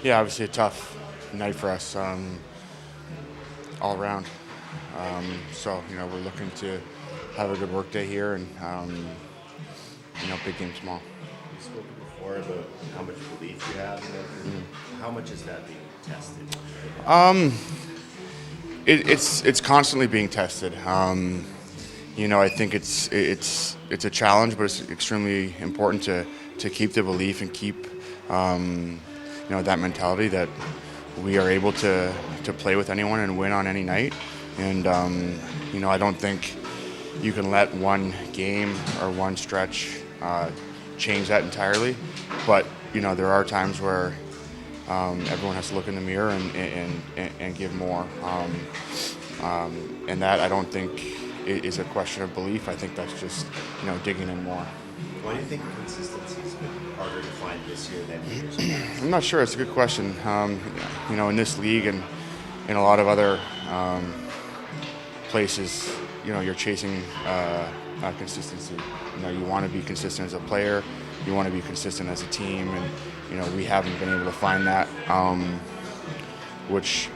Yeah, obviously a tough night for us all around. So we're looking to have a good work day here, and big game tomorrow. You spoke before about how much belief you have in it. How much is that being tested? It's constantly being tested. I think it's a challenge, but it's extremely important to keep the belief and keep that mentality that we are able to play with anyone and win on any night. And I don't think you can let one game or one stretch change that entirely. But there are times where everyone has to look in the mirror and give more. And that I don't think is a question of belief. I think that's just digging in more. Why do you think consistency has been harder to find this year than years past? I'm not sure. It's a good question. In this league and in a lot of other places, you're chasing consistency. You want to be consistent as a player. You want to be consistent as a team, and we haven't been able to find that, which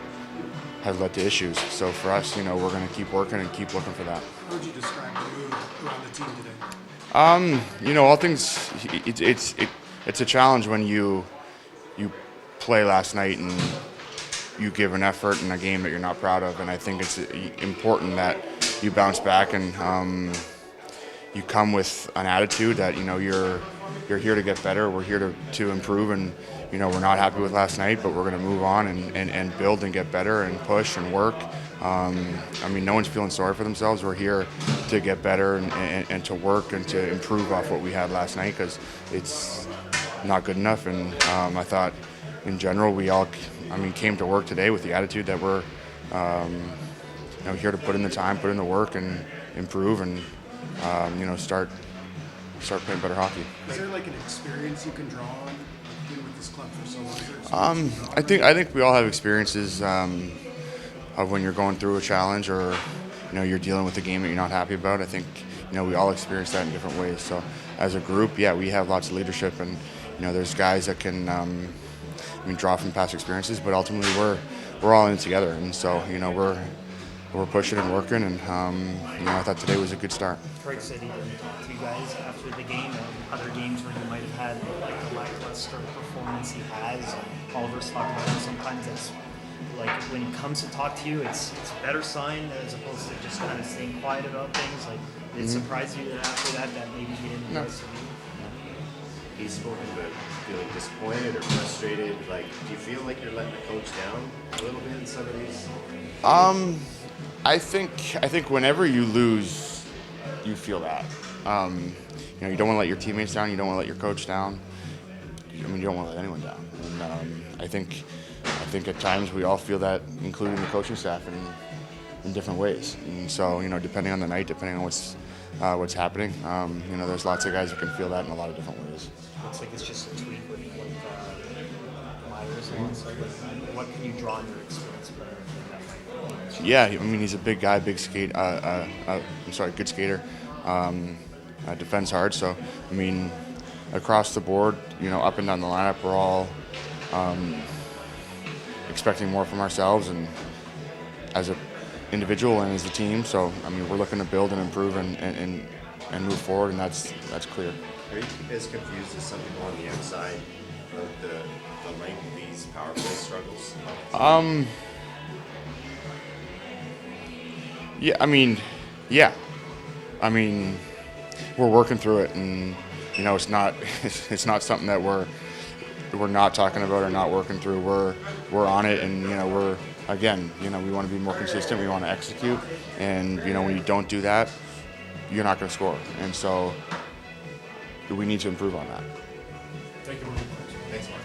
has led to issues. So for us, we're going to keep working and keep looking for that. How would you describe the mood around the team today? All things. It's a challenge when you play last night and you give an effort in a game that you're not proud of, and I think it's important that you bounce back and you come with an attitude that you're here to get better. We're here to improve, and we're not happy with last night, but we're going to move on and build and get better and push and work. No one's feeling sorry for themselves. We're here to get better and to work and to improve off what we had last night, because it's not good enough. And I thought in general we all came to work today with the attitude that we're here to put in the time, put in the work, and improve and start playing better hockey. Is there like an experience you can draw on, like, being with this club for so long? I think we all have experiences of when you're going through a challenge, or you're dealing with a game that you're not happy about. I think we all experience that in different ways. So as a group, yeah, we have lots of leadership, and there's guys that can draw from past experiences, but ultimately we're all in it together, and so we're pushing and working, and I thought today was a good start. Craig said he didn't talk to you guys after the game, and other games where you might have had like the lackluster performance he has. Oliver's talked about it. Sometimes it's like when he comes to talk to you, it's a better sign as opposed to just kind of staying quiet about things. Like, did it surprise you that after that maybe he didn't No. listen to you? He's spoken about feeling disappointed or frustrated. Like, do you feel like you're letting the coach down a little bit in some of these? I think whenever you lose, you feel that. You don't want to let your teammates down. You don't want to let your coach down. You don't want to let anyone down. And I think at times we all feel that, including the coaching staff, in different ways. And so depending on the night, depending on what's happening, there's lots of guys that can feel that in a lot of different ways. Looks like it's just a tweak with Myers and stuff like that. What can you draw on your experience from that? Yeah, he's a big guy, big skate. Good skater. Defends hard. So across the board, up and down the lineup, we're all expecting more from ourselves and as an individual and as a team. So we're looking to build and improve and move forward, and that's clear. Are you as confused as some people on the outside about the length of these power play struggles? Yeah. We're working through it, and it's not it's not something that we're not talking about or not working through. We're on it, and we're again, we want to be more consistent. We want to execute, and when you don't do that, you're not going to score, and so we need to improve on that. Thank you. Thanks, Mark.